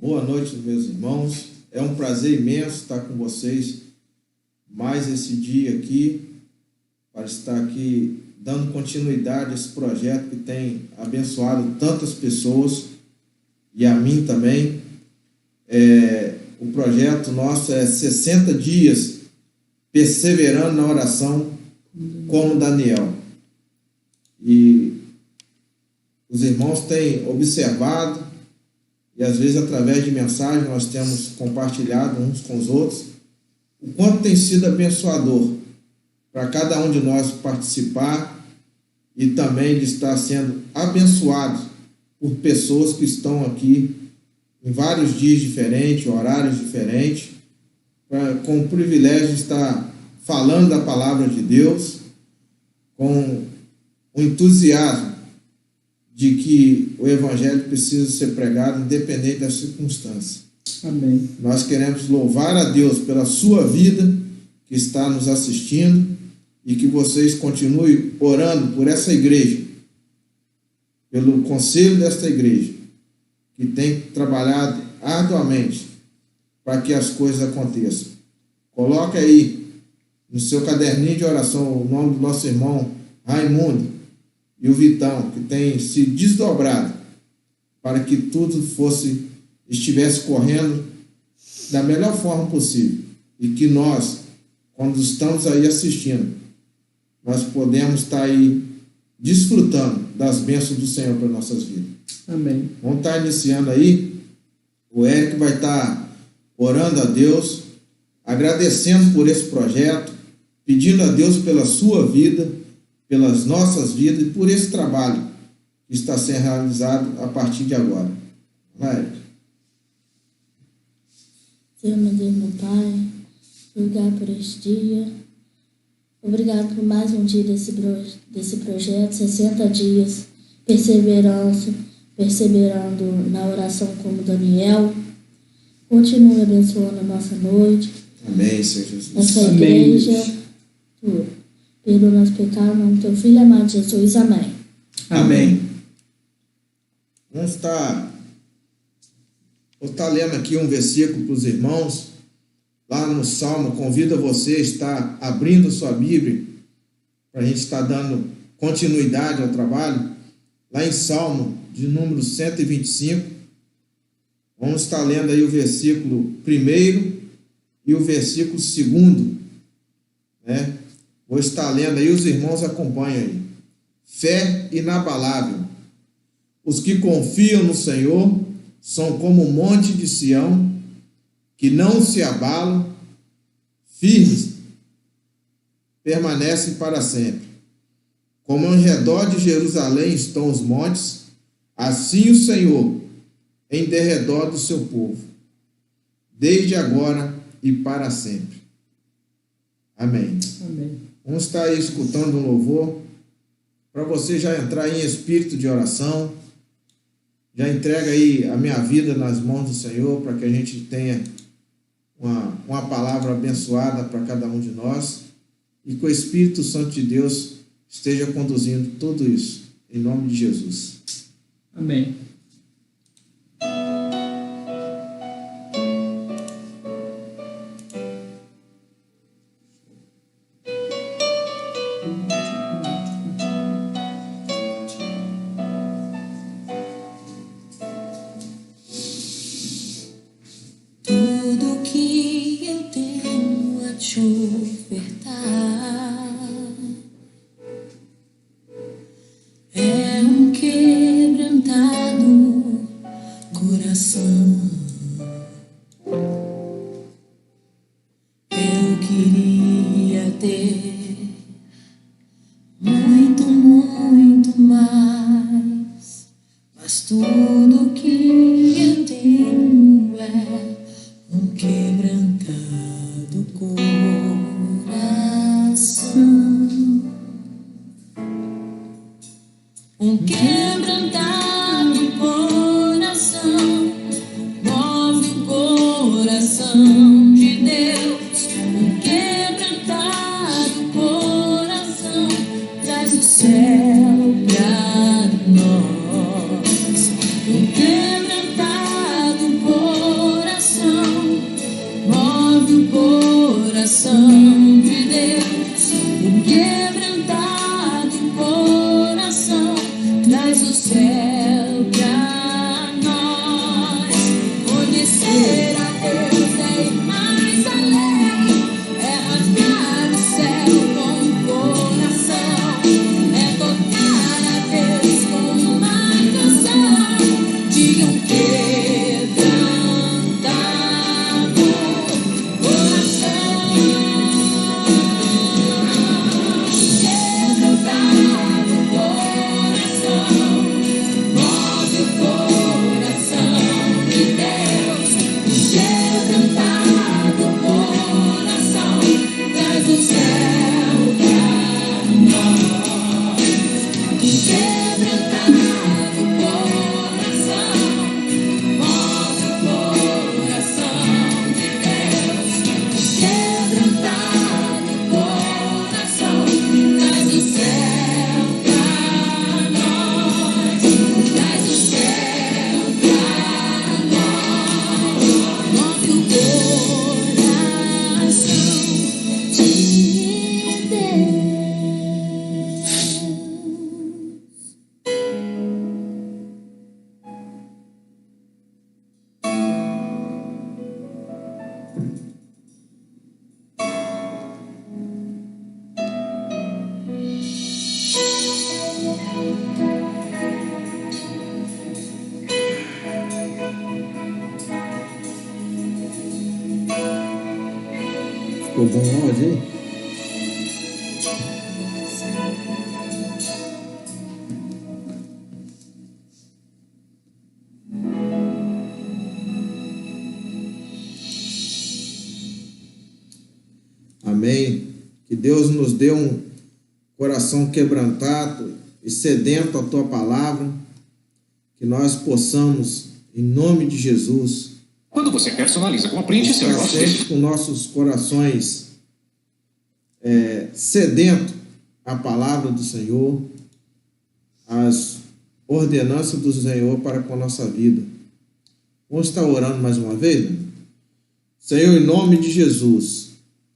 Boa noite, meus irmãos. É um prazer imenso estar com vocês mais esse dia aqui, para estar aqui dando continuidade a esse projeto que tem abençoado tantas pessoas e a mim também. O projeto nosso é 60 dias perseverando na oração como Daniel. E os irmãos têm observado, e às vezes através de mensagens nós temos compartilhado uns com os outros, o quanto tem sido abençoador para cada um de nós participar e também de estar sendo abençoado por pessoas que estão aqui em vários dias diferentes, horários diferentes, com o privilégio de estar falando da palavra de Deus, com o entusiasmo de que o Evangelho precisa ser pregado independente das circunstâncias. Amém. Nós queremos louvar a Deus pela sua vida que está nos assistindo e que vocês continuem orando por essa igreja, pelo conselho desta igreja, que tem trabalhado arduamente para que as coisas aconteçam. Coloque aí no seu caderninho de oração o nome do nosso irmão Raimundo e o Vitão, que tem se desdobrado para que tudo estivesse correndo da melhor forma possível. E que nós, quando estamos aí assistindo, nós podemos estar aí desfrutando das bênçãos do Senhor para nossas vidas. Amém. Vamos estar iniciando aí. O Eric vai estar orando a Deus, agradecendo por esse projeto, pedindo a Deus pela sua vida, pelas nossas vidas e por esse trabalho que está sendo realizado a partir de agora. Vai, Eric. Senhor, meu Deus, meu Pai, obrigado por este dia. Obrigado por mais um dia desse projeto, 60 dias, perseverando na oração como Daniel. Continue abençoando a nossa noite. Amém, Senhor Jesus. Essa Amém. igreja, tudo. Perdoa nosso pecado, em nome do teu Filho amado Jesus. Amém. Amém. Vou estar lendo aqui um versículo para os irmãos, lá no Salmo. Convido você a estar abrindo sua Bíblia, para a gente estar dando continuidade ao trabalho, lá em Salmo de número 125, vamos estar lendo aí o versículo 1 e o versículo 2, né? Vou estar lendo aí, os irmãos acompanham aí. Fé inabalável. Os que confiam no Senhor são como o monte de Sião, que não se abalam, firmes, permanecem para sempre. Como ao redor de Jerusalém estão os montes, assim o Senhor em derredor do seu povo, desde agora e para sempre. Amém. Amém. Vamos estar aí escutando um louvor, para você já entrar em espírito de oração, já entrega aí a minha vida nas mãos do Senhor, para que a gente tenha uma palavra abençoada para cada um de nós, e que o Espírito Santo de Deus esteja conduzindo tudo isso, em nome de Jesus. Amém. Tudo que eu tenho a te ofertar é um quebrantado coração. Eu queria ter muito, muito mais, mas tudo que eu tenho é um quebrantado coração, um quebrantado coração. Ficou bom o áudio aí? Amém. Que Deus nos dê um coração quebrantado e sedento à tua palavra, que nós possamos, em nome de Jesus, Quando você personaliza com a print, seu estar negócio sempre com nossos corações sedento à palavra do Senhor, às ordenanças do Senhor para com a nossa vida. Vamos estar orando mais uma vez? Senhor, em nome de Jesus,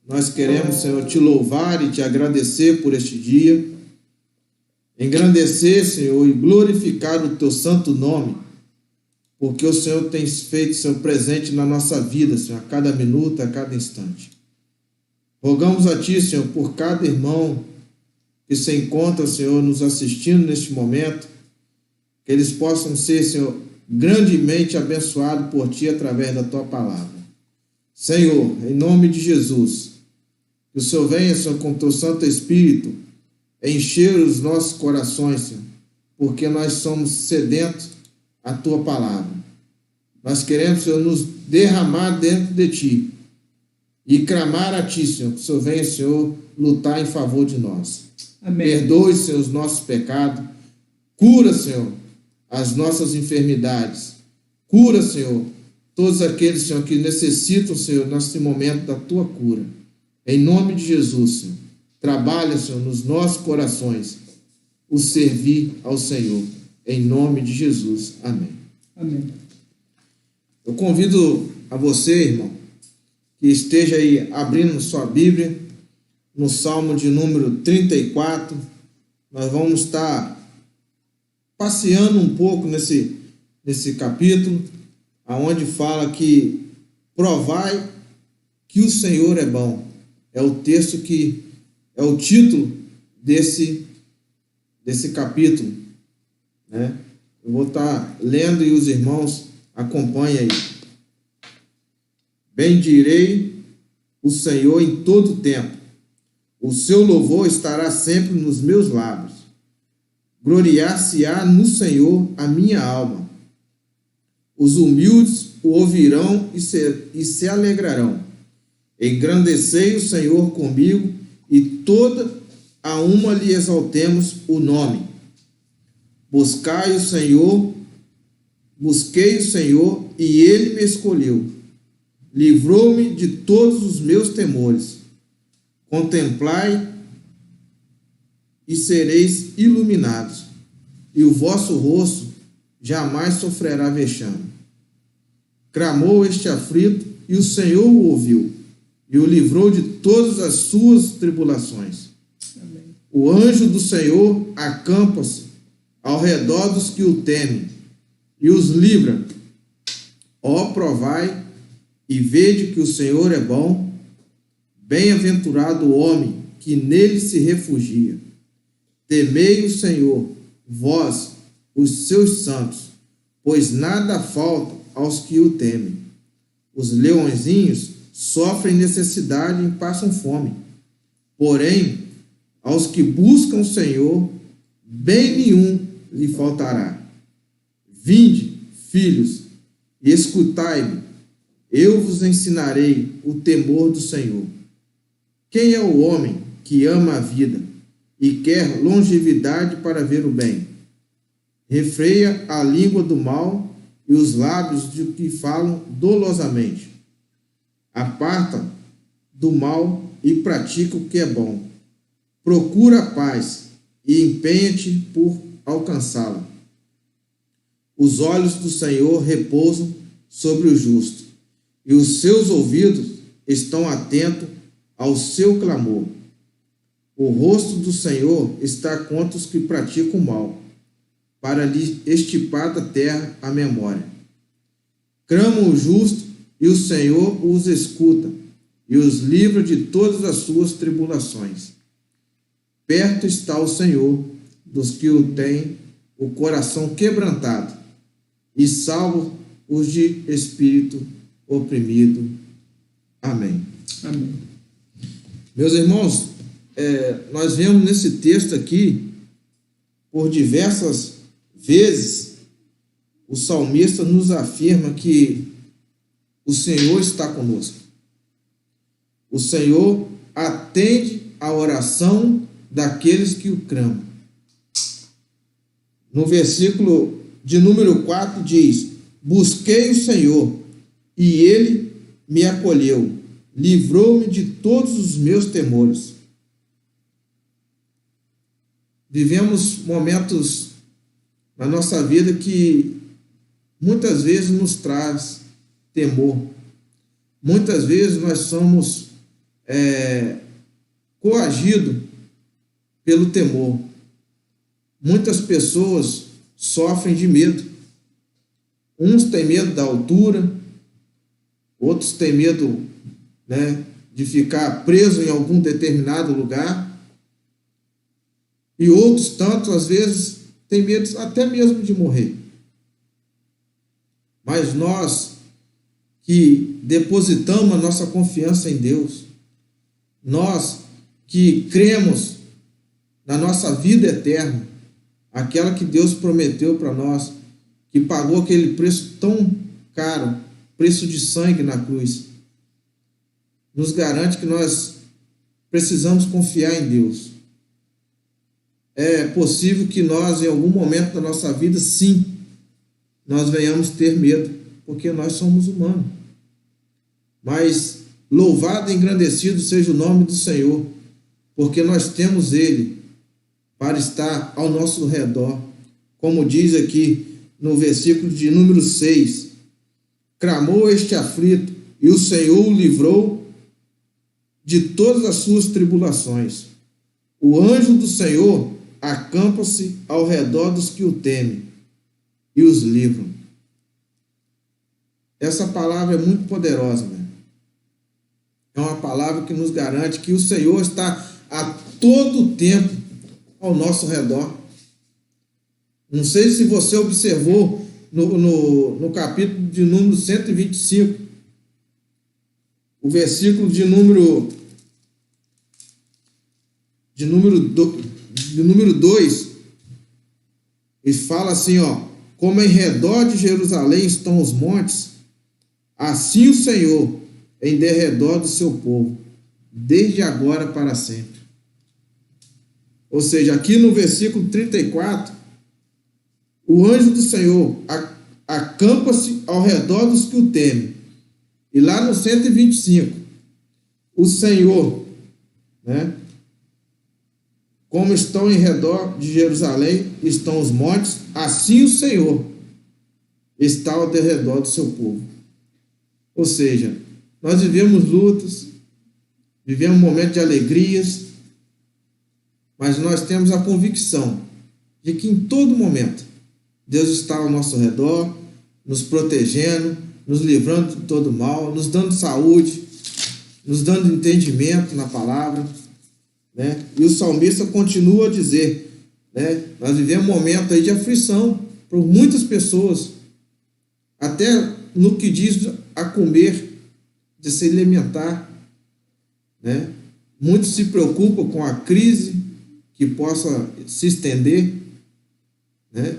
nós queremos, Senhor, te louvar e te agradecer por este dia, engrandecer, Senhor, e glorificar o teu santo nome, porque o Senhor tem feito, Senhor, presente na nossa vida, Senhor, a cada minuto, a cada instante. Rogamos a Ti, Senhor, por cada irmão que se encontra, Senhor, nos assistindo neste momento, que eles possam ser, Senhor, grandemente abençoados por Ti através da Tua palavra. Senhor, em nome de Jesus, que o Senhor venha, Senhor, com o Teu Santo Espírito, encher os nossos corações, Senhor, porque nós somos sedentos à Tua palavra. Nós queremos, Senhor, nos derramar dentro de Ti e clamar a Ti, Senhor, que o Senhor venha, Senhor, lutar em favor de nós. Amém. Perdoe, Senhor, os nossos pecados. Cura, Senhor, as nossas enfermidades. Cura, Senhor, todos aqueles, Senhor, que necessitam, Senhor, nesse momento da Tua cura. Em nome de Jesus, Senhor. Trabalha, Senhor, nos nossos corações o servir ao Senhor. Em nome de Jesus. Amém. Amém. Eu convido a você, irmão, que esteja aí abrindo sua Bíblia no Salmo de número 34. Nós vamos estar passeando um pouco nesse capítulo, aonde fala que provai que o Senhor é bom. É o texto que é o título desse capítulo, né? Eu vou estar lendo e os irmãos acompanhem aí. Bendirei o Senhor em todo tempo. O seu louvor estará sempre nos meus lábios. Gloriar-se-á no Senhor a minha alma. Os humildes o ouvirão e se alegrarão. Engrandecei o Senhor comigo e toda a uma lhe exaltemos o nome. Busquei o Senhor e ele me escolheu. Livrou-me de todos os meus temores. Contemplai e sereis iluminados, e o vosso rosto jamais sofrerá vexame. Clamou este aflito, e o Senhor o ouviu, e o livrou de todas as suas tribulações. Amém. O anjo do Senhor acampa-se ao redor dos que o temem, e os livra. Ó, provai e vede que o Senhor é bom. Bem-aventurado o homem que nele se refugia. Temei o Senhor, vós, os seus santos, pois nada falta aos que o temem. Os leõezinhos sofrem necessidade e passam fome. Porém, aos que buscam o Senhor, bem nenhum lhe faltará. Vinde, filhos, e escutai-me, eu vos ensinarei o temor do Senhor. Quem é o homem que ama a vida e quer longevidade para ver o bem? Refreia a língua do mal e os lábios de que falam dolosamente. Aparta do mal e pratica o que é bom. Procura a paz e empenha-te por alcançá-la. Os olhos do Senhor repousam sobre o justo, e os seus ouvidos estão atentos ao seu clamor. O rosto do Senhor está contra os que praticam o mal, para lhe extirpar da terra a memória. Clama o justo, e o Senhor os escuta, e os livra de todas as suas tribulações. Perto está o Senhor dos que o têm o coração quebrantado, e salva os de espírito oprimido. Amém. Amém. Meus irmãos, nós vemos nesse texto aqui, por diversas vezes, o salmista nos afirma que o Senhor está conosco. O Senhor atende a oração daqueles que o clamam. No versículo de número 4 diz: busquei o Senhor e ele me acolheu, livrou-me de todos os meus temores. Vivemos momentos na nossa vida que muitas vezes nos traz temor. Muitas vezes nós somos coagidos pelo temor. Muitas pessoas sofrem de medo. Uns têm medo da altura, outros têm medo, de ficar preso em algum determinado lugar, e outros tantos, às vezes, têm medo até mesmo de morrer. Mas nós que depositamos a nossa confiança em Deus, nós que cremos na nossa vida eterna, aquela que Deus prometeu para nós, que pagou aquele preço tão caro, preço de sangue na cruz, nos garante que nós precisamos confiar em Deus. É possível que nós, em algum momento da nossa vida, sim, nós venhamos ter medo, porque nós somos humanos. Mas louvado e engrandecido seja o nome do Senhor, porque nós temos Ele para estar ao nosso redor. Como diz aqui no versículo de número 6, clamou este aflito, e o Senhor o livrou de todas as suas tribulações. O anjo do Senhor acampa-se ao redor dos que o temem e os livram. Essa palavra é muito poderosa, né? É uma palavra que nos garante que o Senhor está a todo tempo ao nosso redor. Não sei se você observou no capítulo de número 125, o versículo de número 2, e fala assim, como em redor de Jerusalém estão os montes, assim o Senhor em derredor do seu povo, desde agora para sempre. Ou seja, aqui no versículo 34, o anjo do Senhor acampa-se ao redor dos que o temem. E lá no 125, o Senhor, como estão em redor de Jerusalém, estão os montes, assim o Senhor está ao derredor do seu povo. Ou seja, nós vivemos lutas, vivemos momentos de alegrias, mas nós temos a convicção de que em todo momento Deus está ao nosso redor, nos protegendo, nos livrando de todo mal, nos dando saúde, nos dando entendimento na palavra, E o salmista continua a dizer, nós vivemos um momento aí de aflição por muitas pessoas, até no que diz a comer, de se alimentar, Muitos se preocupam com a crise que possa se estender,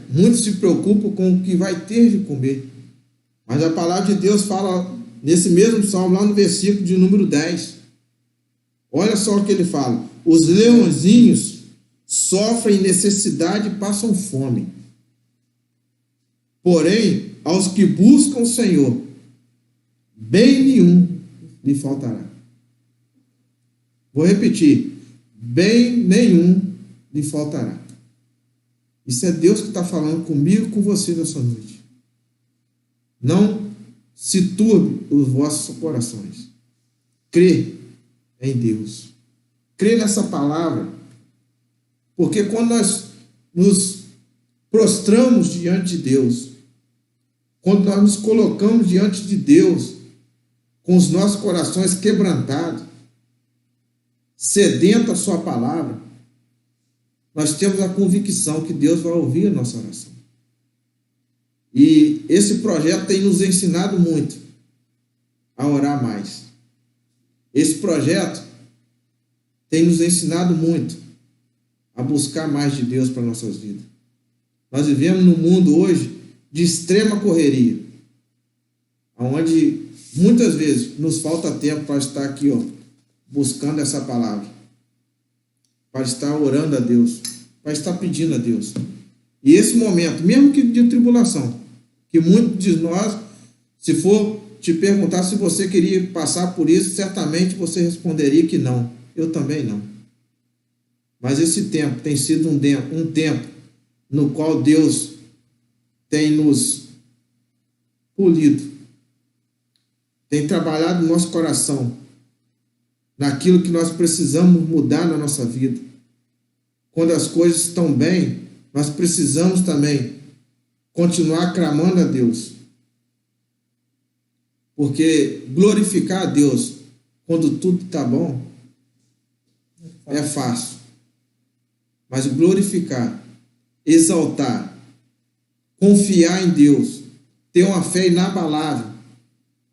Muitos se preocupam com o que vai ter de comer. Mas a palavra de Deus fala nesse mesmo salmo, lá no versículo de número 10. Olha só o que ele fala: os leõezinhos sofrem necessidade e passam fome. Porém, aos que buscam o Senhor, bem nenhum lhe faltará. Vou repetir: bem nenhum lhe faltará. Isso é Deus que está falando comigo e com você nessa noite. Não se turbe os vossos corações. Crê em Deus. Crê nessa palavra. Porque quando nós nos prostramos diante de Deus, quando nós nos colocamos diante de Deus, com os nossos corações quebrantados, sedento a sua palavra, nós temos a convicção que Deus vai ouvir a nossa oração. E esse projeto tem nos ensinado muito a orar mais. Esse projeto tem nos ensinado muito a buscar mais de Deus para nossas vidas. Nós vivemos num mundo hoje de extrema correria, onde muitas vezes nos falta tempo para estar aqui, buscando essa palavra, para estar orando a Deus, para estar pedindo a Deus. E esse momento, mesmo que de tribulação, que muitos de nós, se for te perguntar se você queria passar por isso, certamente você responderia que não. Eu também não. Mas esse tempo tem sido um tempo no qual Deus tem nos polido, tem trabalhado no nosso coração, naquilo que nós precisamos mudar na nossa vida. Quando as coisas estão bem, nós precisamos também continuar clamando a Deus. Porque glorificar a Deus quando tudo está bom é fácil. Mas glorificar, exaltar, confiar em Deus, ter uma fé inabalável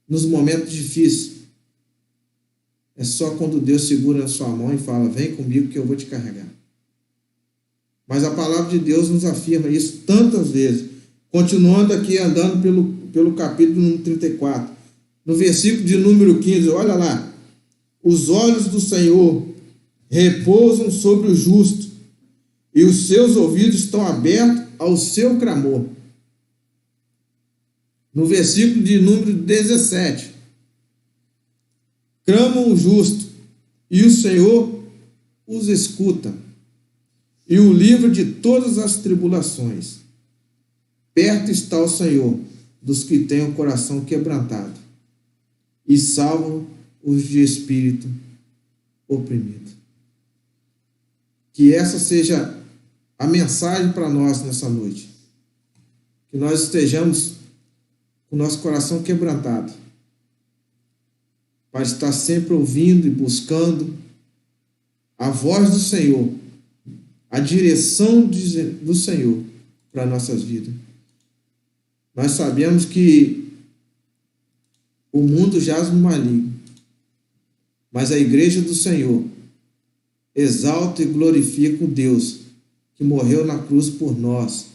nos momentos difíceis, é só quando Deus segura a sua mão e fala: vem comigo que eu vou te carregar. Mas a palavra de Deus nos afirma isso tantas vezes. Continuando aqui, andando pelo capítulo número 34, no versículo de número 15, olha lá: os olhos do Senhor repousam sobre o justo, e os seus ouvidos estão abertos ao seu clamor. No versículo de número 17, clamam o justo, e o Senhor os escuta, e o livra de todas as tribulações. Perto está o Senhor dos que têm o coração quebrantado, e salva os de espírito oprimido. Que essa seja a mensagem para nós nessa noite. Que nós estejamos com o nosso coração quebrantado, para estar sempre ouvindo e buscando a voz do Senhor, a direção do Senhor para nossas vidas. Nós sabemos que o mundo jaz no maligno, mas a igreja do Senhor exalta e glorifica o Deus que morreu na cruz por nós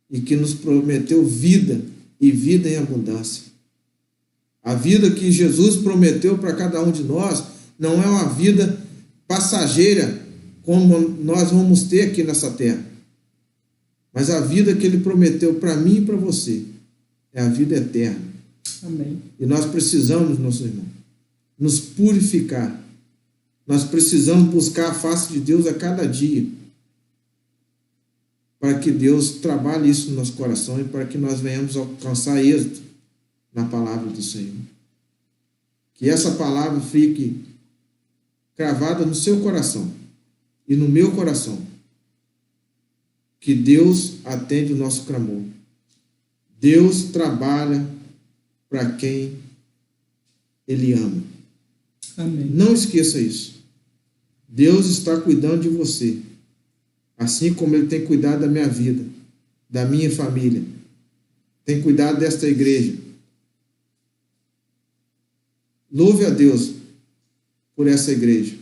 e que nos prometeu vida e vida em abundância. A vida que Jesus prometeu para cada um de nós não é uma vida passageira como nós vamos ter aqui nessa terra, mas a vida que Ele prometeu para mim e para você é a vida eterna. Amém. E nós precisamos, nosso irmão, nos purificar. Nós precisamos buscar a face de Deus a cada dia, para que Deus trabalhe isso no nosso coração e para que nós venhamos alcançar êxito na palavra do Senhor. Que essa palavra fique cravada no seu coração e no meu coração. Que Deus atende o nosso clamor. Deus trabalha para quem Ele ama. Amém. Não esqueça isso. Deus está cuidando de você, assim como Ele tem cuidado da minha vida, da minha família, tem cuidado desta igreja. Louve a Deus por essa igreja.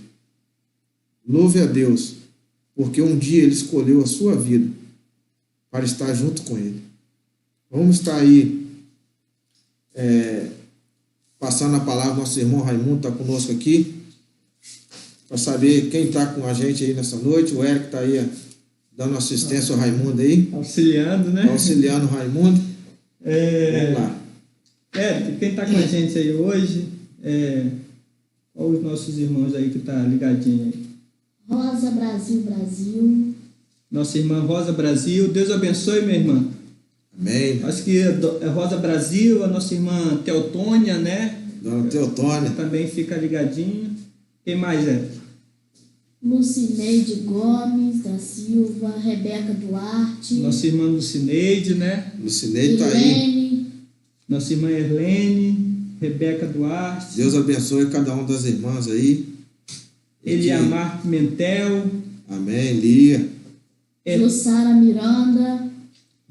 Louve a Deus, porque um dia Ele escolheu a sua vida para estar junto com Ele. Vamos estar aí passando a palavra. Nosso irmão Raimundo está conosco aqui, para saber quem está com a gente aí nessa noite. O Eric está aí dando assistência ao Raimundo aí. Auxiliando, né? Auxiliando o Raimundo. Vamos lá. Eric, quem está com a gente aí hoje, olha os nossos irmãos aí que estão ligadinhos aí. Rosa Brasil. Nossa irmã Rosa Brasil. Deus abençoe, minha irmã. Amém. Acho que é Rosa Brasil, a nossa irmã Teotônia, né? Dona Teotônia. Também fica ligadinha. Quem mais é? Lucineide Gomes da Silva, Rebeca Duarte. Nossa irmã Lucineide, né? Lucineide está aí. Irene. Nossa irmã Erlene, Rebeca Duarte. Deus abençoe cada uma das irmãs aí. Eliamar Pimentel. Amém. Lia. Jussara Miranda.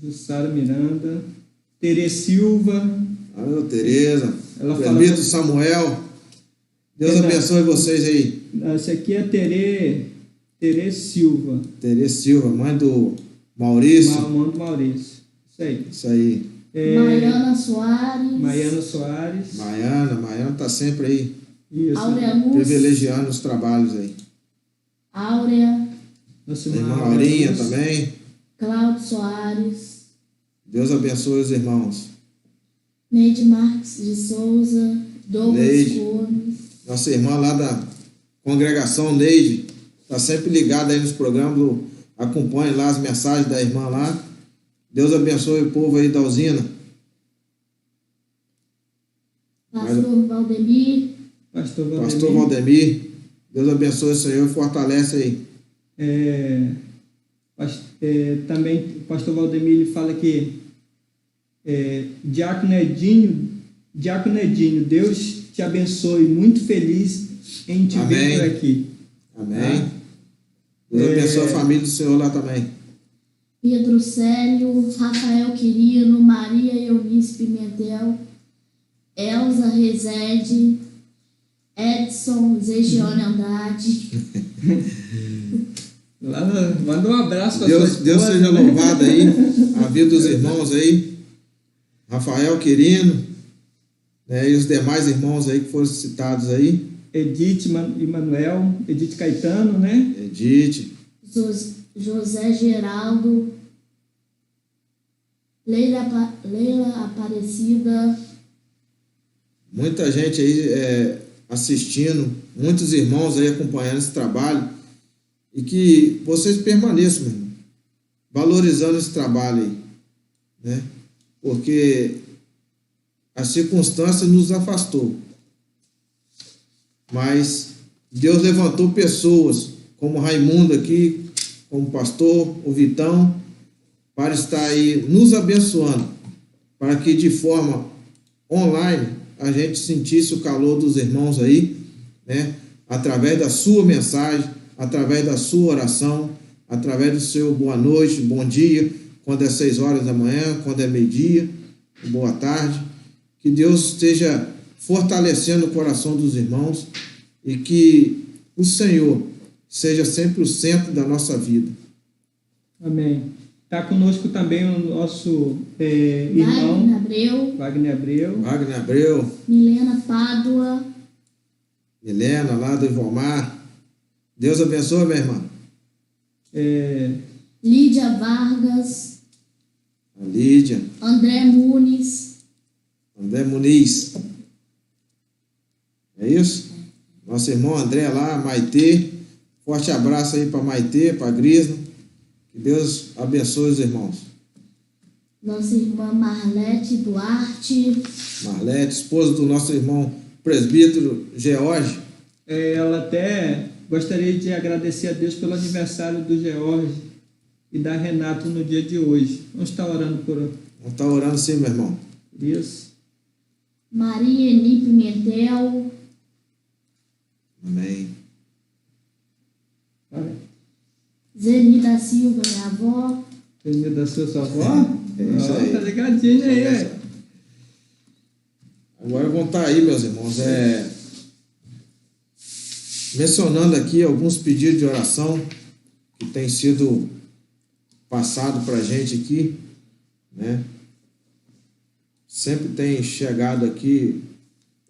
Jussara Miranda. Tere Silva. Alô, Tereza. Ela fala Presbítero Samuel. Deus abençoe vocês aí. Essa aqui é Tere Silva. Tereza Silva, mãe do Maurício. Mãe do Maurício. Isso aí. Isso aí. Maiana Soares. Maiana Soares. Maiana tá sempre aí, Isso. Áurea Luz. privilegiando os trabalhos aí. Áurea. Nossa A irmã irmã Aurinha Luz. também. Cláudio Soares. Deus abençoe os irmãos. Neide Marques de Souza. Douglas Neide. Gomes. Nossa irmã lá da congregação, Neide, está sempre ligada aí nos programas, acompanha lá as mensagens da irmã lá. Deus abençoe o povo aí da usina. Pastor Valdemir. Pastor Valdemir, Deus abençoe o Senhor e fortalece aí. Também o pastor Valdemir ele fala que Diácono Edinho, Deus te abençoe, muito feliz em te ver por aqui. Amém. Deus abençoe a família do Senhor lá também. Pedro Célio, Rafael Quirino, Maria Eunice Pimentel, Elza Rezende, Edson Zegione Andrade. Manda um abraço para Deus seja louvado aí, a vida dos irmãos aí, Rafael Quirino, né, e os demais irmãos aí que foram citados aí. Edith Emanuel, Edith Caetano, né? Edith. José Geraldo, Leila Aparecida. Muita gente aí assistindo, muitos irmãos aí acompanhando esse trabalho, e que vocês permaneçam, meu irmão, valorizando esse trabalho aí, né? Porque a circunstância nos afastou, mas Deus levantou pessoas como Raimundo aqui, como pastor, o Vitão, para estar aí nos abençoando, para que de forma online a gente sentisse o calor dos irmãos aí, né? Através da sua mensagem, através da sua oração, através do seu boa noite, bom dia, quando é 6 horas da manhã, quando é meio-dia, boa tarde. Que Deus esteja fortalecendo o coração dos irmãos e que o Senhor seja sempre o centro da nossa vida. Amém. Está conosco também o nosso irmão Wagner Abreu, Milena Pádua, Milena, lá do Ivomar. Deus abençoe, minha irmã. Lídia Vargas, A Lídia, André Muniz. André Muniz. É isso? Nosso irmão André lá, Maitê. Forte abraço aí para Maitê, para Grisna. Que Deus abençoe os irmãos. Nossa irmã Marlete Duarte. Marlete, esposa do nosso irmão presbítero George. Ela até gostaria de agradecer a Deus pelo aniversário do George e da Renata no dia de hoje. Vamos estar orando por Vamos estar orando sim, meu irmão. isso. Maria Eni Pimentel. Amém. Zeni da Silva, minha avó. Filho da sua avó? É isso aí. Tá ligadinho aí, Agora vão estar aí, meus irmãos, mencionando aqui alguns pedidos de oração que tem sido passado para a gente aqui, né? Sempre tem chegado aqui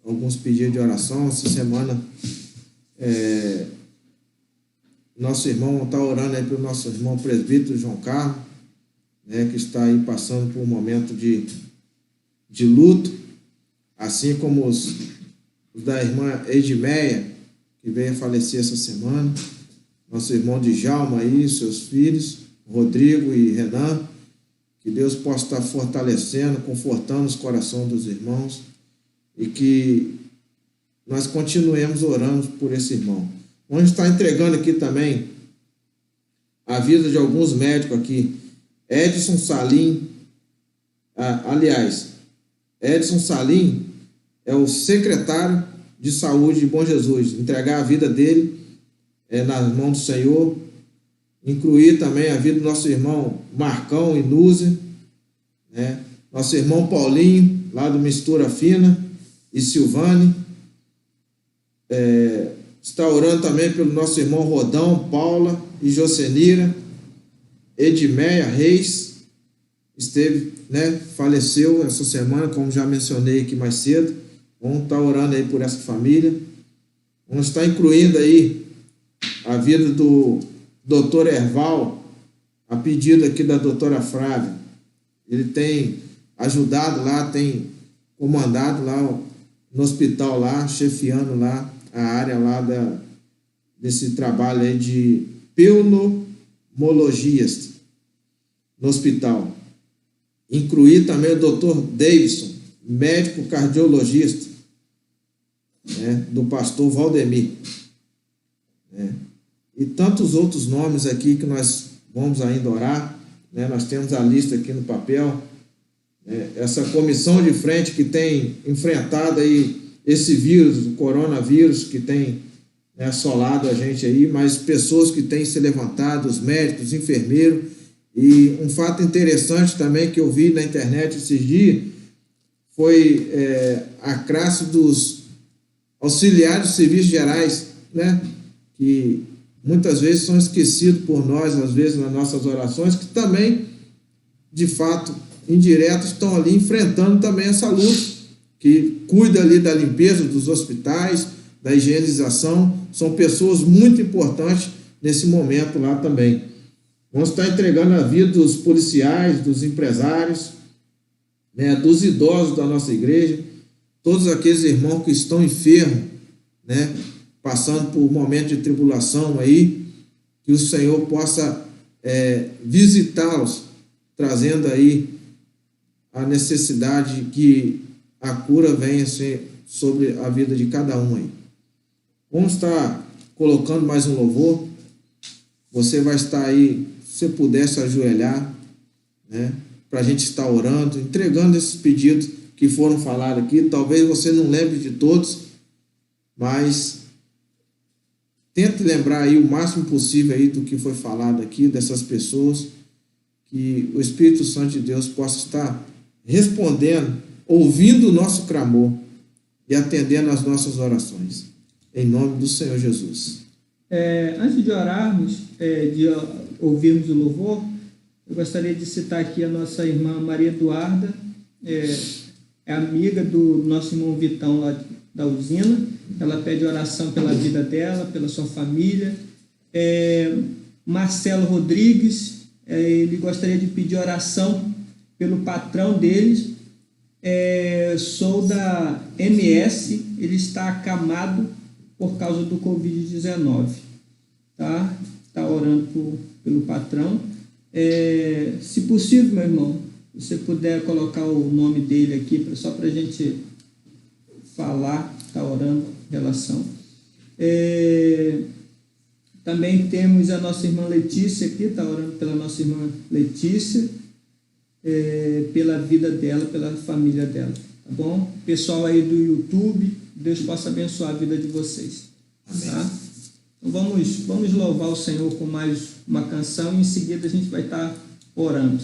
alguns pedidos de oração. Essa semana nosso irmão está orando aí para o nosso irmão presbítero João Carlos, né, que está aí passando por um momento de luto, assim como os da irmã Edmeia, que veio a falecer essa semana, nosso irmão Djalma aí, seus filhos, Rodrigo e Renan, que Deus possa estar fortalecendo, confortando os corações dos irmãos e que nós continuemos orando por esse irmão. Vamos estar entregando aqui também a vida de alguns médicos aqui. Edson Salim, Edson Salim é o secretário de saúde de Bom Jesus. Entregar a vida dele nas mãos do Senhor. Incluir também a vida do nosso irmão Marcão e Núzia, né? nosso irmão Paulinho, lá do Mistura Fina, e Silvane. Está orando também pelo nosso irmão Rodão, Paula e Jocenira. Edmeia Reis faleceu essa semana, como já mencionei aqui mais cedo. Vamos estar orando aí por essa família. Vamos estar incluindo aí a vida do Dr. Erval, a pedido aqui da doutora Flávia. Ele tem ajudado lá, tem comandado lá no hospital lá, chefiando lá a área lá desse trabalho aí de pneumologista no hospital. Incluir também o Dr. Davidson, médico cardiologista, do pastor Valdemir. E tantos outros nomes aqui que nós vamos ainda orar. Nós temos a lista aqui no papel. Essa comissão de frente que tem enfrentado aí esse vírus, o coronavírus, que tem assolado a gente aí, mas pessoas que têm se levantado, os médicos, os enfermeiros. E um fato interessante também que eu vi na internet esses dias foi a classe dos auxiliares de serviços gerais, que muitas vezes são esquecidos por nós, às vezes nas nossas orações, que também, de fato, indireto, estão ali enfrentando também essa luta, que cuida ali da limpeza dos hospitais, da higienização, são pessoas muito importantes nesse momento lá também. Vamos estar entregando a vida dos policiais, dos empresários, dos idosos da nossa igreja, todos aqueles irmãos que estão enfermos, passando por um momento de tribulação aí, que o Senhor possa visitá-los, trazendo aí a necessidade de que a cura venha sobre a vida de cada um aí. Vamos estar colocando mais um louvor. Você vai estar aí, se você puder se ajoelhar, para a gente estar orando, entregando esses pedidos que foram falados aqui. Talvez você não lembre de todos, mas tente lembrar aí o máximo possível aí do que foi falado aqui, dessas pessoas, que o Espírito Santo de Deus possa estar respondendo, ouvindo o nosso clamor e atendendo às nossas orações. Em nome do Senhor Jesus. Antes de orarmos, de ouvirmos o louvor, eu gostaria de citar aqui a nossa irmã Maria Eduarda, é amiga do nosso irmão Vitão lá da usina. Ela pede oração pela vida dela, pela sua família. Marcelo Rodrigues, ele gostaria de pedir oração pelo patrão deles. Sou da MS, ele está acamado por causa do Covid-19, tá? Está orando pelo patrão. Se possível, meu irmão, se você puder colocar o nome dele aqui, só para a gente falar, está orando em relação. Também temos a nossa irmã Letícia aqui, está orando pela nossa irmã Letícia, pela vida dela, pela família dela, tá bom? Pessoal aí do YouTube, Deus possa abençoar a vida de vocês. Amém. Tá? Então vamos louvar o Senhor com mais uma canção e em seguida a gente vai estar orando.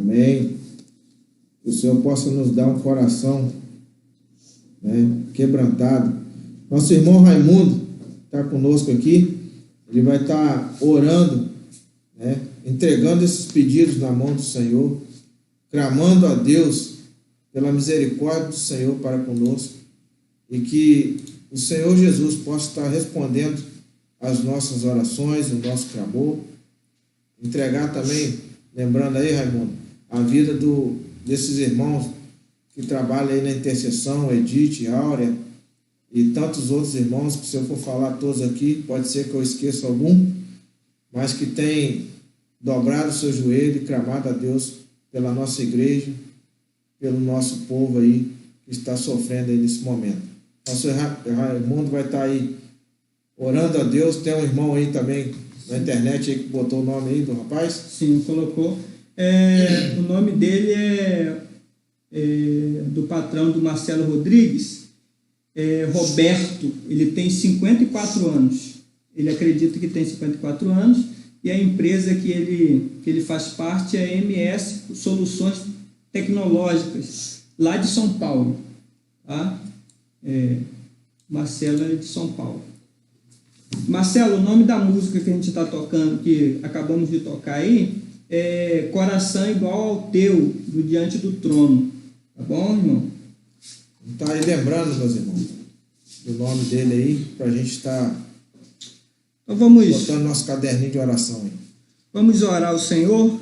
Amém. Que o Senhor possa nos dar um coração, né, quebrantado. Nosso irmão Raimundo está conosco aqui. Ele vai estar orando, né, entregando esses pedidos na mão do Senhor, clamando a Deus pela misericórdia do Senhor para conosco, e que o Senhor Jesus possa estar respondendo às nossas orações, o nosso clamor. Entregar também, lembrando aí, Raimundo, a vida desses irmãos que trabalham aí na intercessão, Edith, Áurea, e tantos outros irmãos, que se eu for falar todos aqui, pode ser que eu esqueça algum, mas que tem dobrado o seu joelho e clamado a Deus pela nossa igreja, pelo nosso povo aí, que está sofrendo aí nesse momento. Nosso Raimundo vai estar aí orando a Deus. Tem um irmão aí também na internet aí que botou o nome aí do rapaz? Sim, colocou. O nome dele é do patrão do Marcelo Rodrigues, Roberto. Ele tem 54 anos. Ele acredita que tem 54 anos, e a empresa que ele faz parte é a MS Soluções Tecnológicas, lá de São Paulo. Tá? Marcelo é de São Paulo. Marcelo, o nome da música que a gente está tocando, que acabamos de tocar aí, é Coração Igual ao Teu, do Diante do Trono. Tá bom, irmão? Está aí lembrando, meus irmãos, do nome dele aí, para a gente estar então vamos botando nosso caderninho de oração aí. Vamos orar ao Senhor.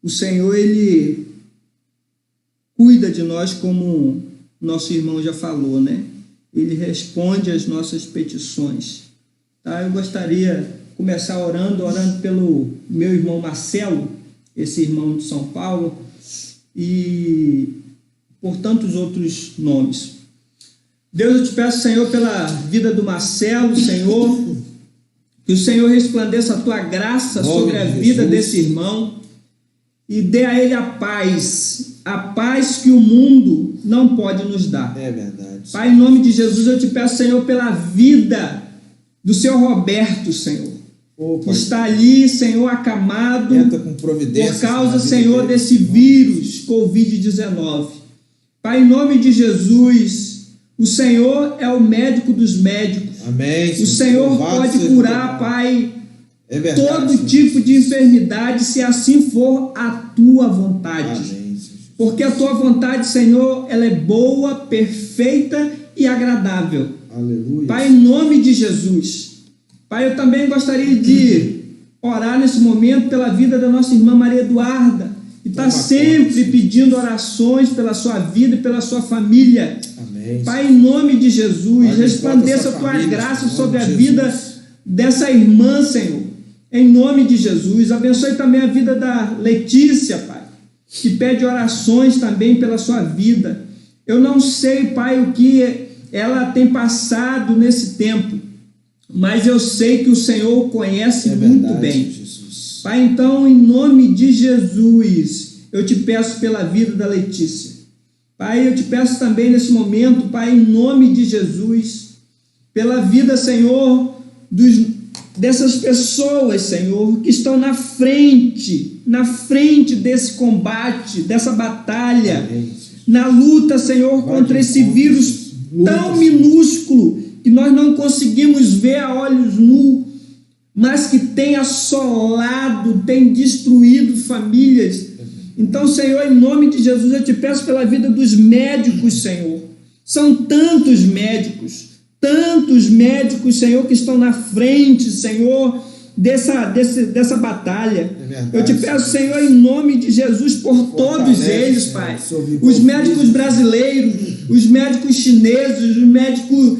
O Senhor, Ele cuida de nós, como nosso irmão já falou, né? Ele responde às nossas petições. Tá? Eu gostaria de começar orando pelo meu irmão Marcelo, esse irmão de São Paulo, e por tantos outros nomes. Deus, eu te peço, Senhor, pela vida do Marcelo, Senhor, que o Senhor resplandeça a tua graça sobre a vida desse irmão e dê a ele a paz que o mundo não pode nos dar. É verdade. Pai, em nome de Jesus, eu te peço, Senhor, pela vida do seu Roberto, Senhor, que está ali, Senhor, acamado por causa, Senhor, desse vírus Covid-19. Pai, em nome de Jesus, o Senhor é o médico dos médicos. Amém. O Senhor pode curar, Pai, todo tipo de enfermidade, se assim for a tua vontade. Amém. Porque a tua vontade, Senhor, ela é boa, perfeita e agradável. Aleluia. Pai, em nome de Jesus. Pai, eu também gostaria de orar nesse momento pela vida da nossa irmã Maria Eduarda, que está sempre pedindo orações pela sua vida e pela sua família. Amém. Pai, em nome de Jesus, resplandeça a tua graça sobre a vida dessa irmã, Senhor. Em nome de Jesus. Abençoe também a vida da Letícia, Pai, que pede orações também pela sua vida. Eu não sei, Pai, o que ela tem passado nesse tempo, mas eu sei que o Senhor conhece muito bem. Jesus. Pai, então, em nome de Jesus, eu te peço pela vida da Letícia. Pai, eu te peço também nesse momento, Pai, em nome de Jesus, pela vida, Senhor, dessas pessoas, Senhor, que estão na frente desse combate, dessa batalha, na luta, Senhor, contra esse vírus tão minúsculo que nós não conseguimos ver a olhos nus, mas que tem assolado, tem destruído famílias. Então, Senhor, em nome de Jesus, eu te peço pela vida dos médicos, Senhor. São tantos médicos, Senhor, que estão na frente, Senhor, dessa batalha. Eu te peço, Senhor, em nome de Jesus, por todos eles, Pai. Os médicos brasileiros, os médicos chineses, os médicos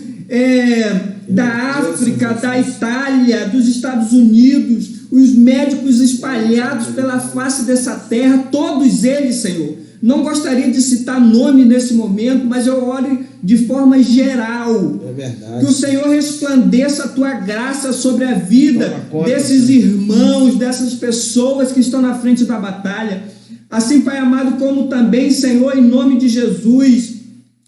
da África, da Itália, dos Estados Unidos, os médicos espalhados pela face dessa terra, todos eles, Senhor. Não gostaria de citar nome nesse momento, mas eu oro de forma geral. É verdade. Que o Senhor resplandeça a tua graça sobre a vida desses irmãos, dessas pessoas que estão na frente da batalha. Assim, Pai amado, como também, Senhor, em nome de Jesus,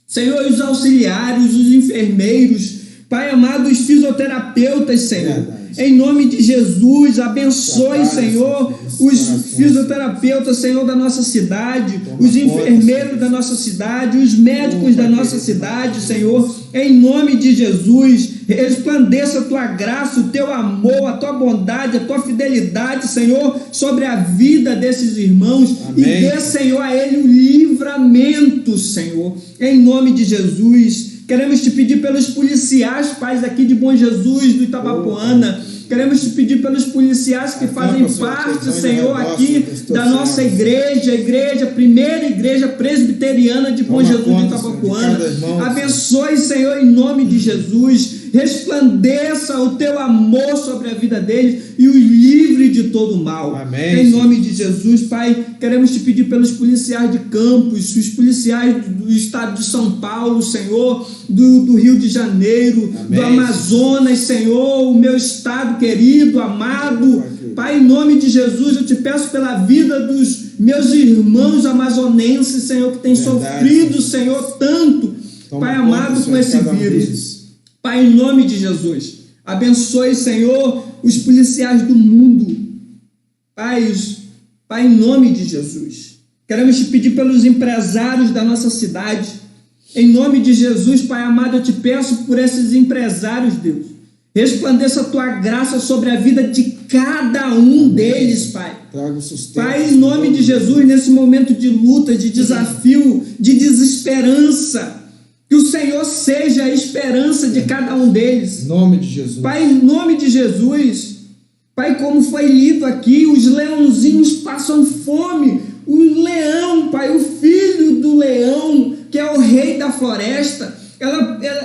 Senhor, os auxiliares, os enfermeiros, Pai amado, os fisioterapeutas, Senhor. Verdade. Em nome de Jesus, abençoe, Trabalhe, Senhor, Senhor, os fisioterapeutas, Senhor, da nossa cidade, Toma os conta, enfermeiros Senhor. da nossa cidade, os médicos da nossa cidade, Deus. Senhor. Em nome de Jesus, resplandeça a tua graça, o teu amor, a tua bondade, a tua fidelidade, Senhor, sobre a vida desses irmãos. Amém. E dê, Senhor, a ele o livramento, Senhor, em nome de Jesus. Queremos te pedir pelos policiais, pais aqui de Bom Jesus, do Itabapoana. Queremos te pedir pelos policiais que fazem parte, Senhor, aqui da nossa igreja, primeira igreja presbiteriana de Bom Jesus do Itabapoana. Abençoe, Senhor, em nome de Jesus. Resplandeça o teu amor sobre a vida deles e os livre de todo mal. Amém. Em nome de Jesus, Pai, queremos te pedir pelos policiais de Campos, os policiais do estado de São Paulo, Senhor, do Rio de Janeiro, Amém. do Amazonas, Senhor, o meu estado querido, amado. Pai, em nome de Jesus, eu te peço pela vida dos meus irmãos amazonenses, Senhor, que têm sofrido, Senhor, tanto, Pai amado, com esse vírus. Pai, em nome de Jesus, abençoe, Senhor, os policiais do mundo. Pai, em nome de Jesus, queremos te pedir pelos empresários da nossa cidade. Em nome de Jesus, Pai amado, eu te peço por esses empresários, Deus. Resplandeça a tua graça sobre a vida de cada um deles, Pai. Traga o sustento. Pai, em nome de Jesus, nesse momento de luta, de desafio, de desesperança, que o Senhor seja a esperança de cada um deles. Em nome de Jesus. Pai, em nome de Jesus. Pai, como foi lido aqui, os leãozinhos passam fome. O leão, Pai, o filho do leão, que é o rei da floresta,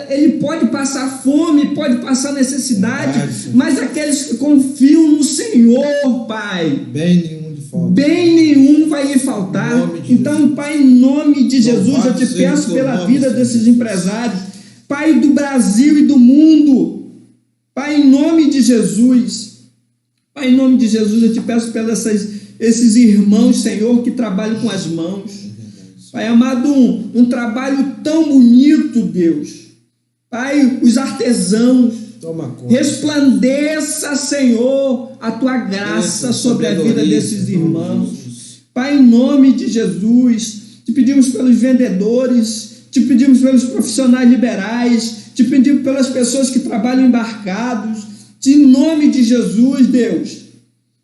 ele pode passar fome, pode passar necessidade, mas aqueles que confiam no Senhor, Pai, bem nenhum de falta. Bem nenhum vai lhe faltar. Então, Pai, em nome de Jesus, eu te peço pela vida desses empresários, Pai do Brasil e do mundo, Pai, em nome de Jesus, Pai, em nome de Jesus, eu te peço pelos esses irmãos, Senhor, que trabalham com as mãos. Pai amado, um trabalho tão bonito, Deus. Pai, os artesãos, toma conta. Resplandeça, Senhor, a tua graça sobre a vida desses irmãos. Pai, em nome de Jesus, te pedimos pelos vendedores, te pedimos pelos profissionais liberais, te pedimos pelas pessoas que trabalham embarcados. Em nome de Jesus, Deus,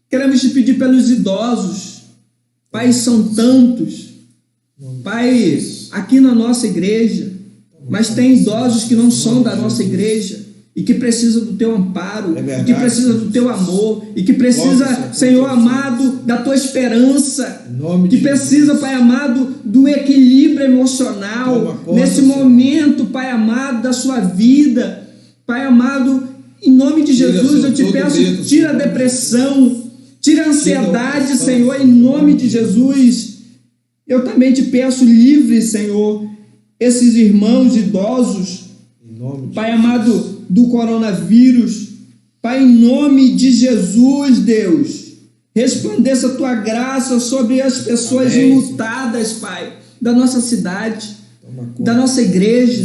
queremos te pedir pelos idosos. Pai, são tantos. Pai, aqui na nossa igreja, mas tem idosos que não são da nossa igreja e que precisam do teu amparo, e que precisam do teu amor, e que precisa, Senhor amado, da tua esperança, que precisa, Pai amado, do equilíbrio emocional nesse momento, Pai amado, da sua vida. Pai amado, em nome de Jesus, eu te peço, tira a depressão, tira a ansiedade, Senhor, em nome de Jesus. Eu também te peço, livre, Senhor, esses irmãos idosos, Pai amado, do coronavírus. Pai, em nome de Jesus, Deus, resplandeça a tua graça sobre as pessoas enlutadas, Pai, da nossa cidade, da nossa igreja.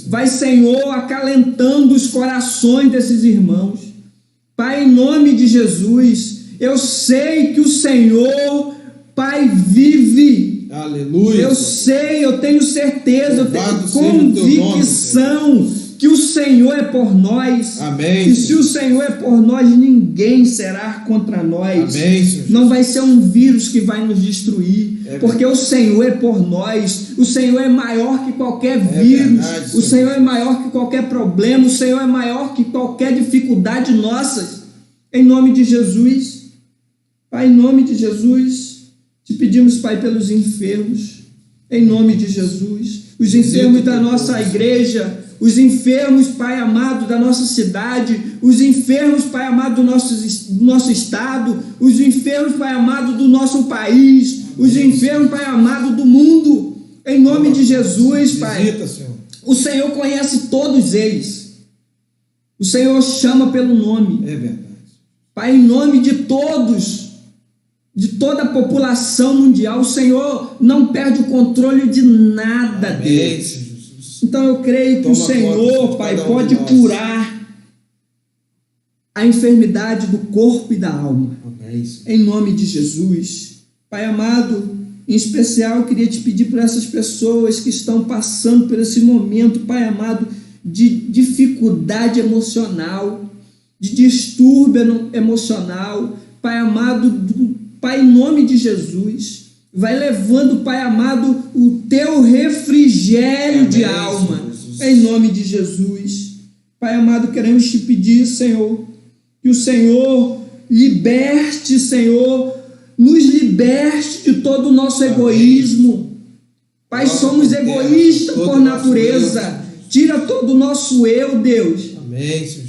Vai, Senhor, acalentando os corações desses irmãos. Pai, em nome de Jesus, eu sei que o Senhor, Pai, vive. Aleluia. Eu sei, eu tenho certeza, eu tenho convicção que o Senhor é por nós. Amém. E se o Senhor é por nós, ninguém será contra nós. Amém, Senhor. Não vai ser um vírus que vai nos destruir, porque o Senhor é por nós. O Senhor é maior que qualquer vírus. O Senhor é maior que qualquer problema. O Senhor é maior que qualquer dificuldade nossa. Em nome de Jesus, Pai, em nome de Jesus, te pedimos, Pai, pelos enfermos, em nome de Jesus, os enfermos da nossa igreja, os enfermos, Pai amado, da nossa cidade, os enfermos, Pai amado, do nosso estado, os enfermos, Pai amado, do nosso país, os enfermos, Pai amado, do mundo, em nome de Jesus, Pai. O Senhor conhece todos eles, o Senhor chama pelo nome. É verdade. Pai, em nome de todos, de toda a população mundial, o Senhor não perde o controle de nada, Deus. Então eu creio que Toma o Senhor, conta de Pai, cada um pode de nós. curar a enfermidade do corpo e da alma. Amém, Senhor. Em nome de Jesus. Pai amado, em especial eu queria te pedir por essas pessoas que estão passando por esse momento, Pai amado, de dificuldade emocional, de distúrbio emocional. Pai amado, Pai, em nome de Jesus, vai levando, Pai amado, o teu refrigério Amém, de alma, Jesus. em nome de Jesus. Pai amado, queremos te pedir, Senhor, que o Senhor liberte, Senhor, nos liberte de todo o nosso egoísmo. Pai, Glória somos por terra, egoístas todo por o nosso natureza. eu. Tira todo o nosso eu, Deus. Amém, Senhor Jesus.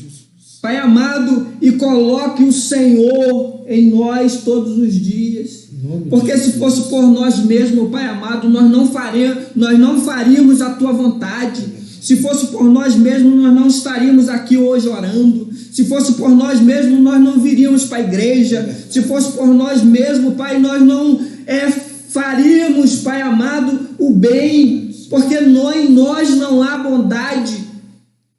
Pai amado, e coloque o Senhor em nós todos os dias. Em nome de Porque se Jesus. fosse por nós mesmos, Pai amado, nós não faríamos a tua vontade. Se fosse por nós mesmos, nós não estaríamos aqui hoje orando. Se fosse por nós mesmos, nós não viríamos para a igreja. Se fosse por nós mesmos, Pai, nós não faríamos, Pai amado, o bem. Porque em nós não há bondade,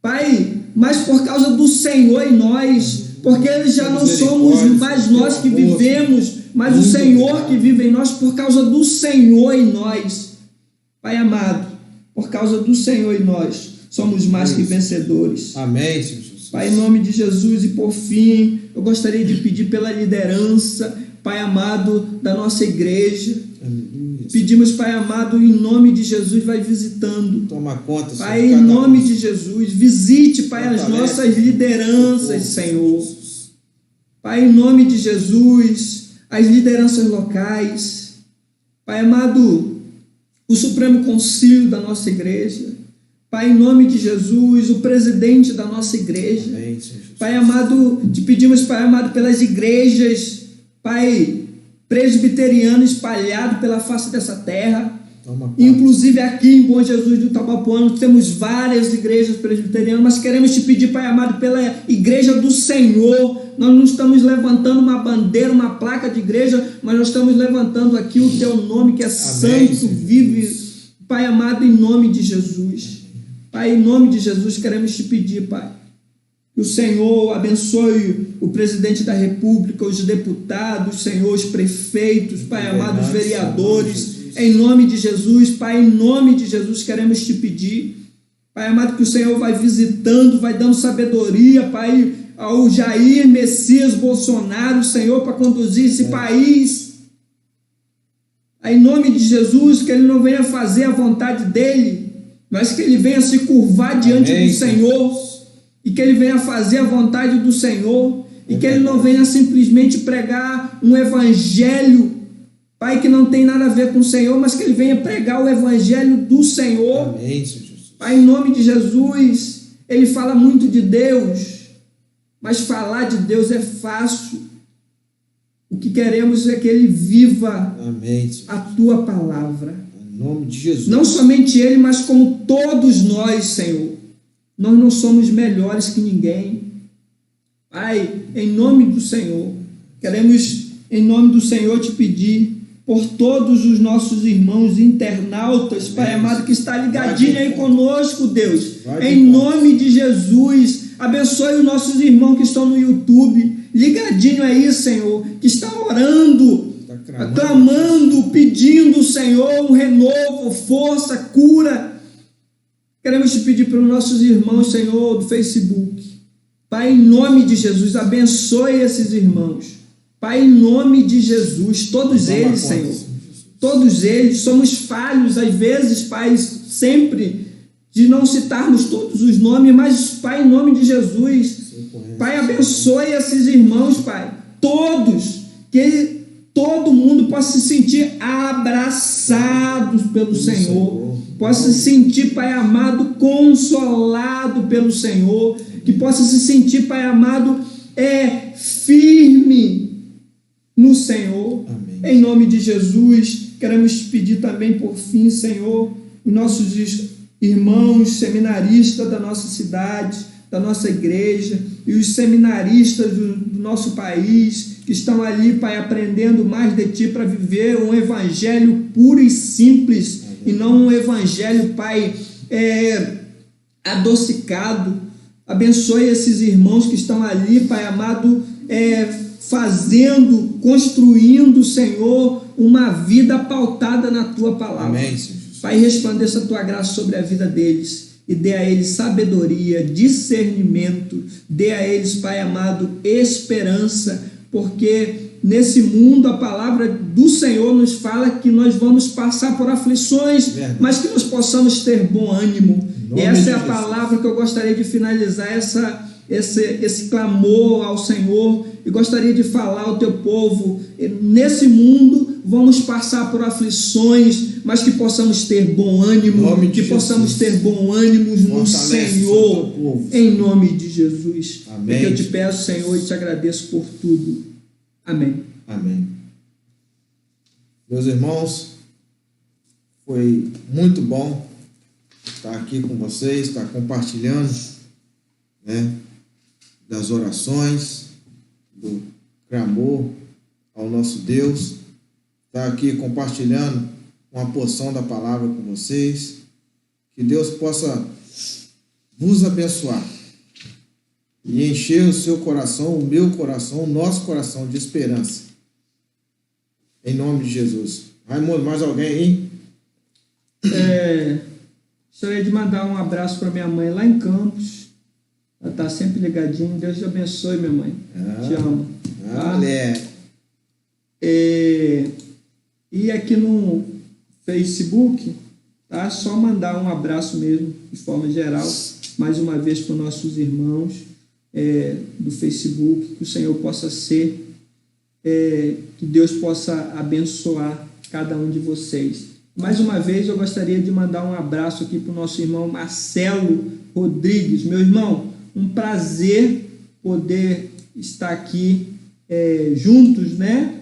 Pai, mas por causa do Senhor em nós. Porque já não somos mais nós que vivemos, mas o Senhor que vive em nós, por causa do Senhor em nós. Pai amado, por causa do Senhor em nós, somos mais que vencedores. Amém, Senhor Jesus. Pai, em nome de Jesus, e por fim, eu gostaria de pedir pela liderança, Pai amado, da nossa igreja. Aleluia. Pedimos, Pai amado, em nome de Jesus, vai visitando. Toma conta, Senhor. Pai, de em cada nome um. de Jesus, visite, Pai, as Fortalece nossas lideranças, o povo, Senhor. Jesus. Pai, em nome de Jesus, as lideranças locais. Pai amado, o Supremo Concílio da nossa igreja. Pai, em nome de Jesus, o presidente da nossa igreja. Amém, Senhor Jesus. Pai amado, te pedimos, Pai amado, pelas igrejas, Pai, presbiteriano espalhado pela face dessa terra. Toma conta. Inclusive aqui em Bom Jesus do Tabapuano temos várias igrejas presbiterianas, mas queremos te pedir, Pai amado, pela igreja do Senhor. Nós não estamos levantando uma bandeira, uma placa de igreja, mas nós estamos levantando aqui o teu nome que é santo, Senhor. vive. Pai amado, em nome de Jesus. Pai, em nome de Jesus, queremos te pedir, Pai, que o Senhor abençoe o presidente da República, os deputados, Senhor, os prefeitos, Pai amado, os vereadores. Em nome de Jesus, Pai, em nome de Jesus, queremos te pedir, Pai amado, que o Senhor vai visitando, vai dando sabedoria, Pai, ao Jair Messias Bolsonaro, Senhor, para conduzir esse país. Em nome de Jesus, que ele não venha fazer a vontade dele, mas que ele venha se curvar diante Amém, do Senhor, e que ele venha fazer a vontade do Senhor, e que ele não venha simplesmente pregar um evangelho, Pai, que não tem nada a ver com o Senhor, mas que ele venha pregar o evangelho do Senhor. Amém, Senhor Jesus. Pai, em nome de Jesus, ele fala muito de Deus, mas falar de Deus é fácil. O que queremos é que ele viva Amém, Senhor. a tua palavra. Em nome de Jesus. Não somente ele, mas como todos nós, Senhor. Nós não somos melhores que ninguém. Pai, em nome do Senhor, queremos, em nome do Senhor, te pedir por todos os nossos irmãos internautas, Pai amado, que está ligadinho aí conosco, Deus. Em nome de Jesus, abençoe os nossos irmãos que estão no YouTube, ligadinho aí, Senhor, que está orando, clamando, pedindo, Senhor, um renovo, força, cura. Queremos te pedir para os nossos irmãos, Senhor, do Facebook. Pai, em nome de Jesus, abençoe esses irmãos. Pai, em nome de Jesus, todos eles, Senhor, todos eles, somos falhos, às vezes, Pai, sempre, de não citarmos todos os nomes, mas, Pai, em nome de Jesus, Pai, abençoe esses irmãos, Pai, todos, que todo mundo possa se sentir abraçados pelo Senhor, possa se sentir, Pai amado, consolado pelo Senhor, que possa se sentir, Pai amado, firme no Senhor. Amém. Em nome de Jesus, queremos te pedir também, por fim, Senhor, os nossos irmãos seminaristas da nossa cidade, da nossa igreja, e os seminaristas do nosso país, que estão ali, Pai, aprendendo mais de Ti para viver um evangelho puro e simples, e não um evangelho, Pai, adocicado. Abençoe esses irmãos que estão ali, Pai amado, fazendo, construindo, Senhor, uma vida pautada na Tua palavra. Amém, Senhor. Pai, resplandeça a Tua graça sobre a vida deles e dê a eles sabedoria, discernimento, dê a eles, Pai amado, esperança, porque nesse mundo a palavra do Senhor nos fala que nós vamos passar por aflições, mas que nós possamos ter bom ânimo. E essa é a palavra que eu gostaria de finalizar esse clamor ao Senhor, e gostaria de falar ao teu povo: nesse mundo vamos passar por aflições, mas que possamos ter bom ânimo, que possamos ter bom ânimo no Senhor, em nome de Jesus. Amém. É que eu te peço, Senhor, e te agradeço por tudo. Amém. Amém. Meus irmãos, foi muito bom estar aqui com vocês, estar compartilhando, né, das orações, do clamor ao nosso Deus, estar aqui compartilhando uma porção da palavra com vocês. Que Deus possa vos abençoar e encher o seu coração, o meu coração, o nosso coração de esperança, em nome de Jesus. Raimundo, mais alguém aí? Gostaria de mandar um abraço para minha mãe lá em Campos. Ela está sempre ligadinha. Deus te abençoe, minha mãe. Te amo. Tá? E aqui no Facebook, tá? Só mandar um abraço mesmo, de forma geral, mais uma vez para os nossos irmãos do Facebook. Que o Senhor possa ser, que Deus possa abençoar cada um de vocês. Mais uma vez eu gostaria de mandar um abraço aqui para o nosso irmão Marcelo Rodrigues. Meu irmão, um prazer poder estar aqui juntos, né?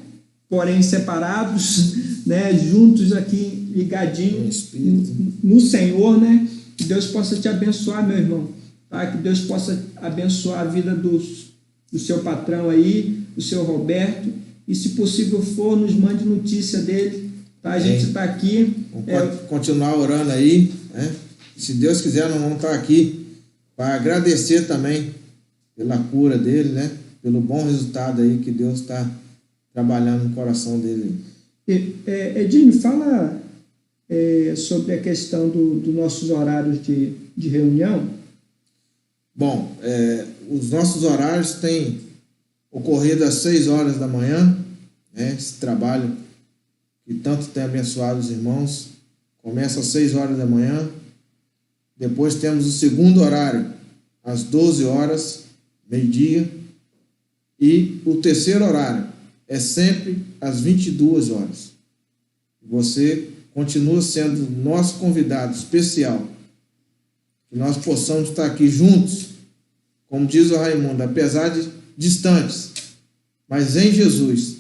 Porém separados, né? Juntos aqui, ligadinhos no Senhor, né? Que Deus possa te abençoar, meu irmão, tá? Que Deus possa abençoar a vida do seu patrão aí, do seu Roberto, e se possível for, nos mande notícia dele. A gente está aqui. Vamos continuar orando aí, né? Se Deus quiser, nós vamos estar aqui para agradecer também pela cura dele, né? Pelo bom resultado aí que Deus está trabalhando no coração dele. Edinho, fala sobre a questão dos nossos horários de reunião. Bom, os nossos horários têm ocorrido às 6 horas da manhã, né? Esse trabalho que tanto tem abençoado os irmãos, começa às 6 horas da manhã. Depois temos o segundo horário, às 12 horas, meio-dia. E o terceiro horário é sempre às 22 horas. Você continua sendo nosso convidado especial. Que nós possamos estar aqui juntos, como diz o Raimundo, apesar de distantes, mas em Jesus,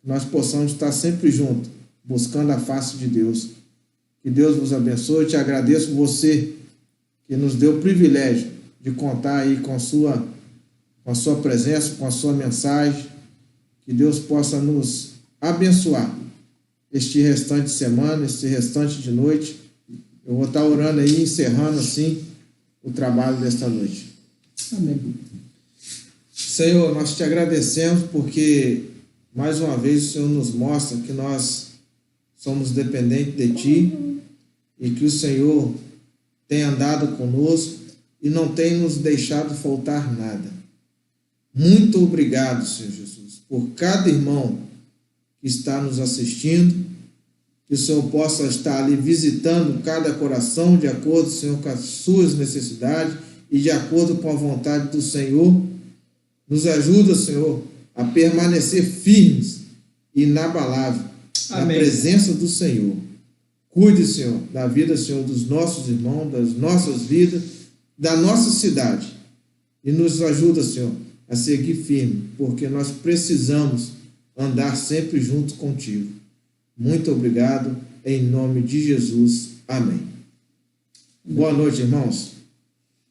nós possamos estar sempre juntos, buscando a face de Deus. Que Deus vos abençoe. Eu te agradeço, você que nos deu o privilégio de contar aí com a sua presença, com a sua mensagem. Que Deus possa nos abençoar este restante de semana, este restante de noite. Eu vou estar orando aí, encerrando assim o trabalho desta noite. Amém. Senhor, nós te agradecemos porque mais uma vez o Senhor nos mostra que nós somos dependentes de Ti e que o Senhor tem andado conosco e não tem nos deixado faltar nada. Muito obrigado, Senhor Jesus, por cada irmão que está nos assistindo, que o Senhor possa estar ali visitando cada coração de acordo, Senhor, com as suas necessidades e de acordo com a vontade do Senhor. Nos ajuda, Senhor, a permanecer firmes e inabaláveis na presença do Senhor. Cuide, Senhor, da vida, Senhor, dos nossos irmãos, das nossas vidas, da nossa cidade. E nos ajuda, Senhor, a seguir firme, porque nós precisamos andar sempre junto contigo. Muito obrigado, em nome de Jesus. Amém. Boa noite, irmãos.